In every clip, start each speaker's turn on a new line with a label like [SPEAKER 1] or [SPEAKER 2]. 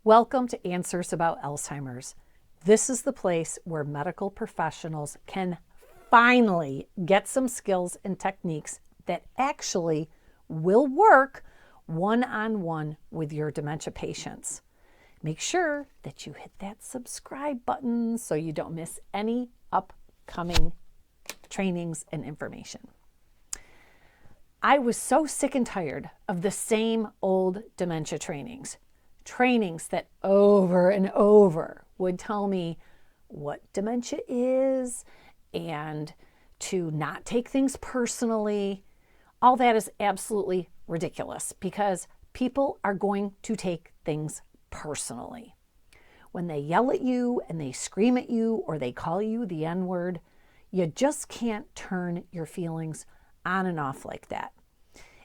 [SPEAKER 1] Welcome to Answers About Alzheimer's. This is the place where medical professionals can finally get some skills and techniques that actually will work one-on-one with your dementia patients. Make sure that you hit that subscribe button so you don't miss any upcoming trainings and information. I was so sick and tired of the same old dementia trainings that over and over would tell me what dementia is and to not take things personally. All that is absolutely ridiculous because people are going to take things personally. When they yell at you and they scream at you or they call you the N-word, you just can't turn your feelings on and off like that.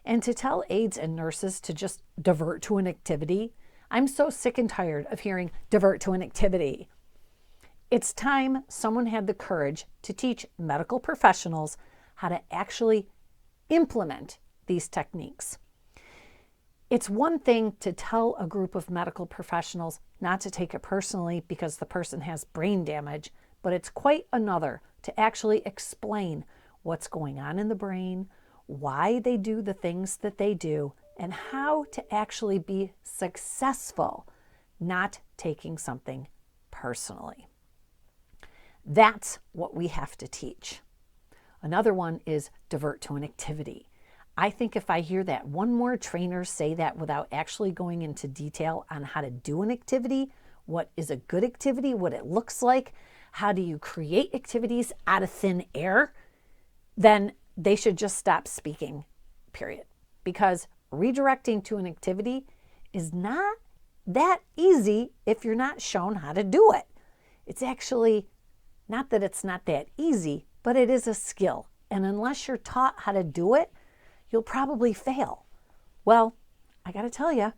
[SPEAKER 1] And to tell aides and nurses to just divert to an activity, I'm so sick and tired of hearing divert to an activity. It's time someone had the courage to teach medical professionals how to actually implement these techniques. It's one thing to tell a group of medical professionals not to take it personally because the person has brain damage, but it's quite another to actually explain what's going on in the brain, why they do the things that they do, and how to actually be successful, not taking something personally. That's what we have to teach. Another one is divert to an activity. I think if I hear that one more trainer say that without actually going into detail on how to do an activity, what is a good activity, what it looks like, how do you create activities out of thin air, then they should just stop speaking, period. Because redirecting to an activity is not that easy if you're not shown how to do it. It's actually not that it's not that easy, but it is a skill. And unless you're taught how to do it, you'll probably fail. Well, I got to tell you,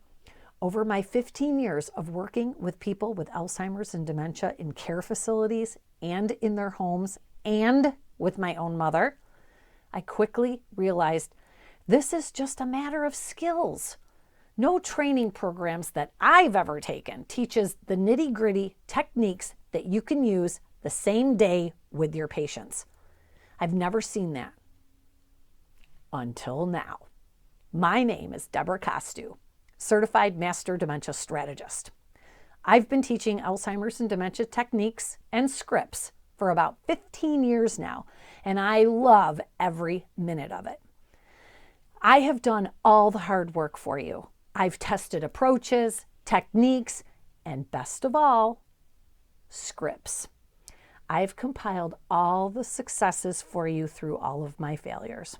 [SPEAKER 1] over my 15 years of working with people with Alzheimer's and dementia in care facilities and in their homes and with my own mother, I quickly realized this is just a matter of skills. No training programs that I've ever taken teaches the nitty-gritty techniques that you can use the same day with your patients. I've never seen that until now. My name is Debra, Certified Master Dementia Strategist. I've been teaching Alzheimer's and dementia techniques and scripts for about 15 years now, and I love every minute of it. I have done all the hard work for you. I've tested approaches, techniques, and best of all, scripts. I've compiled all the successes for you through all of my failures.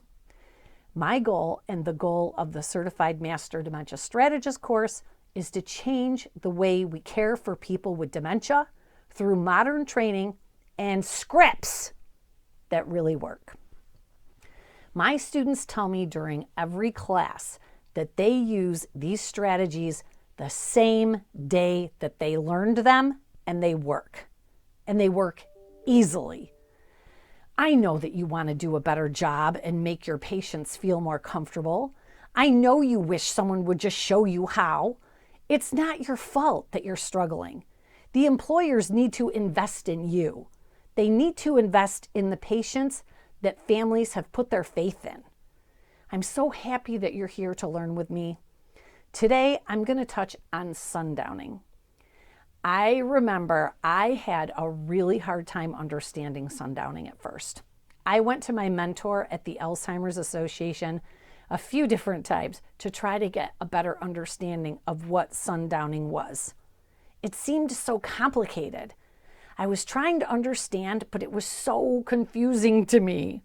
[SPEAKER 1] My goal and the goal of the Certified Master Dementia Strategist course is to change the way we care for people with dementia through modern training and scripts that really work. My students tell me during every class that they use these strategies the same day that they learned them, and they work. And they work easily. I know that you want to do a better job and make your patients feel more comfortable. I know you wish someone would just show you how. It's not your fault that you're struggling. The employers need to invest in you. They need to invest in the patients that families have put their faith in. I'm so happy that you're here to learn with me. Today, I'm going to touch on sundowning. I remember I had a really hard time understanding sundowning at first. I went to my mentor at the Alzheimer's Association a few different times to try to get a better understanding of what sundowning was. It seemed so complicated. I was trying to understand, but it was so confusing to me.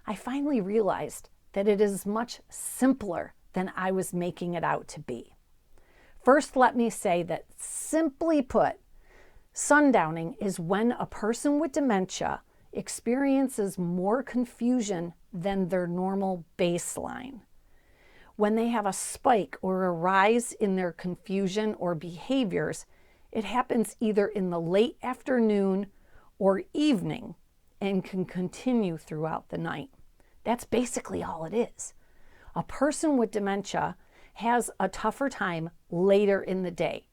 [SPEAKER 1] I finally realized that it is much simpler than I was making it out to be. First, let me say that simply put, sundowning is when a person with dementia experiences more confusion than their normal baseline. When they have a spike or a rise in their confusion or behaviors, it happens either in the late afternoon or evening and can continue throughout the night. That's basically all it is. A person with dementia has a tougher time later in the day.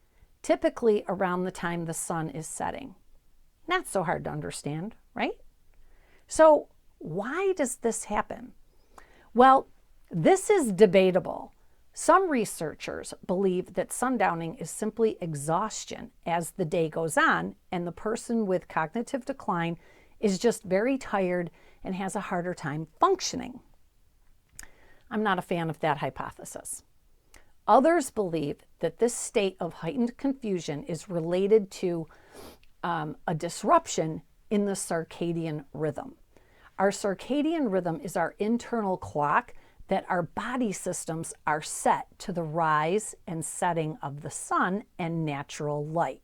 [SPEAKER 1] typically around the time the sun is setting. Not so hard to understand, right? So why does this happen? Well, this is debatable. Some researchers believe that sundowning is simply exhaustion as the day goes on, and the person with cognitive decline is just very tired and has a harder time functioning. I'm not a fan of that hypothesis. Others believe that this state of heightened confusion is related to a disruption in the circadian rhythm. Our circadian rhythm is our internal clock that our body systems are set to the rise and setting of the sun and natural light.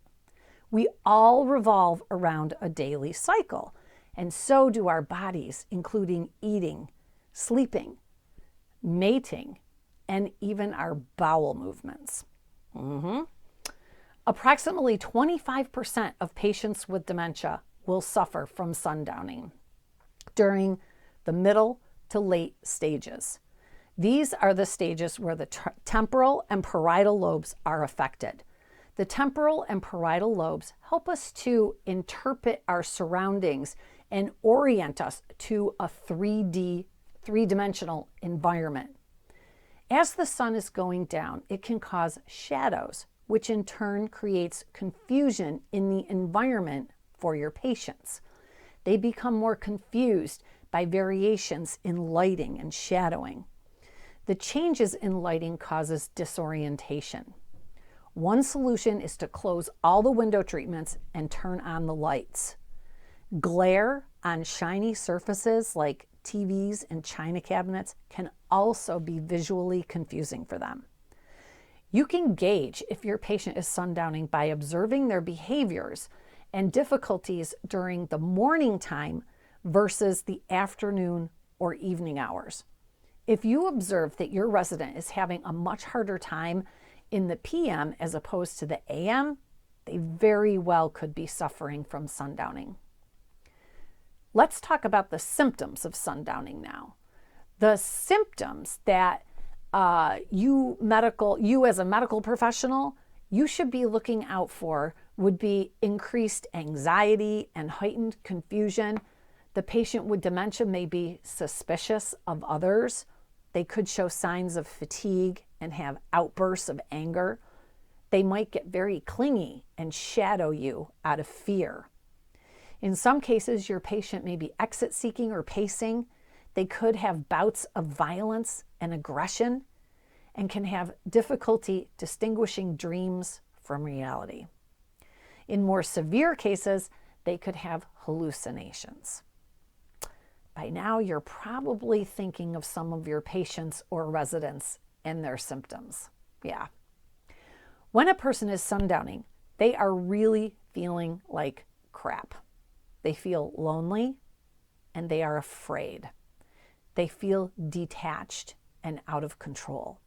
[SPEAKER 1] We all revolve around a daily cycle, and so do our bodies, including eating, sleeping, mating, and even our bowel movements. Approximately 25% of patients with dementia will suffer from sundowning during the middle to late stages. These are the stages where the temporal and parietal lobes are affected. The temporal and parietal lobes help us to interpret our surroundings and orient us to a three-dimensional environment. As the sun is going down, it can cause shadows, which in turn creates confusion in the environment for your patients. They become more confused by variations in lighting and shadowing. The changes in lighting causes disorientation. One solution is to close all the window treatments and turn on the lights. Glare on shiny surfaces like TVs and china cabinets can also be visually confusing for them. You can gauge if your patient is sundowning by observing their behaviors and difficulties during the morning time versus the afternoon or evening hours. If you observe that your resident is having a much harder time in the PM as opposed to the AM, they very well could be suffering from sundowning. Let's talk about the symptoms of sundowning now. The symptoms that you as a medical professional, you should be looking out for would be increased anxiety and heightened confusion. The patient with dementia may be suspicious of others. They could show signs of fatigue and have outbursts of anger. They might get very clingy and shadow you out of fear. In some cases, your patient may be exit-seeking or pacing. They could have bouts of violence and aggression and can have difficulty distinguishing dreams from reality. In more severe cases, they could have hallucinations. By now, you're probably thinking of some of your patients or residents and their symptoms. Yeah. When a person is sundowning, they are really feeling like crap. They feel lonely and they are afraid. They feel detached and out of control.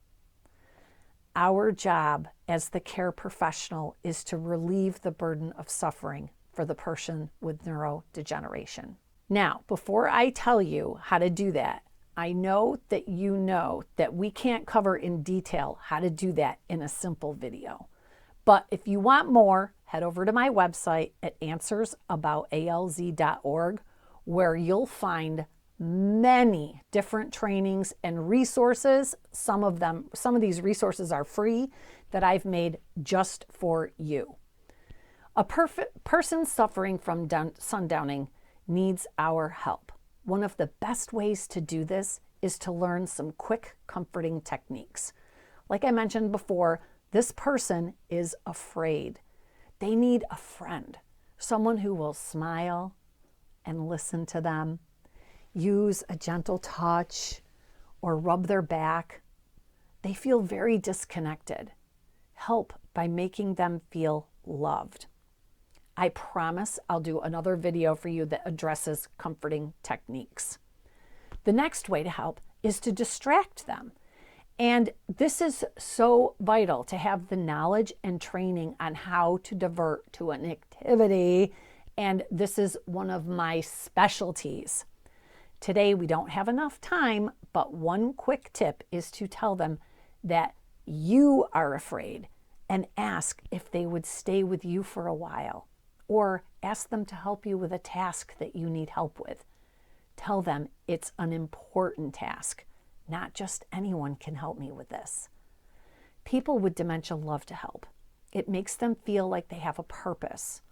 [SPEAKER 1] Our job as the care professional is to relieve the burden of suffering for the person with neurodegeneration. Now, before I tell you how to do that, I know that we can't cover in detail how to do that in a simple video. But if you want more, head over to my website at answersaboutalz.org, where you'll find many different trainings and resources. Some of these resources are free that I've made just for you. A person suffering from sundowning needs our help. One of the best ways to do this is to learn some quick, comforting techniques. Like I mentioned before, this person is afraid. They need a friend, someone who will smile and listen to them, use a gentle touch, or rub their back. They feel very disconnected. Help by making them feel loved. I promise I'll do another video for you that addresses comforting techniques. The next way to help is to distract them. And this is so vital to have the knowledge and training on how to divert to an activity. And this is one of my specialties. Today, we don't have enough time, but one quick tip is to tell them that you are afraid and ask if they would stay with you for a while, or ask them to help you with a task that you need help with. Tell them it's an important task, not just anyone can help me with this. People with dementia love to help. It makes them feel like they have a purpose.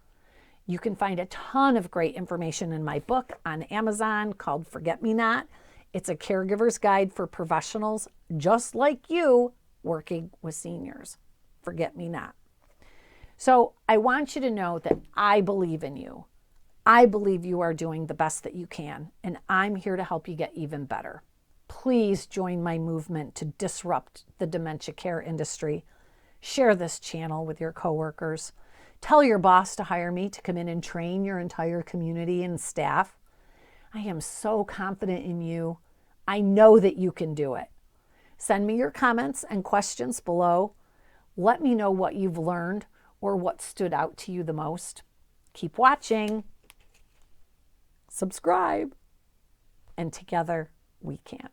[SPEAKER 1] You can find a ton of great information in my book on Amazon called Forget Me Not. It's a caregiver's guide for professionals just like you working with seniors. Forget Me Not. So I want you to know that I believe in you. I believe you are doing the best that you can, and I'm here to help you get even better. Please join my movement to disrupt the dementia care industry. Share this channel with your coworkers. Tell your boss to hire me to come in and train your entire community and staff. I am so confident in you. I know that you can do it. Send me your comments and questions below. Let me know what you've learned or what stood out to you the most. Keep watching. Subscribe. And together we can.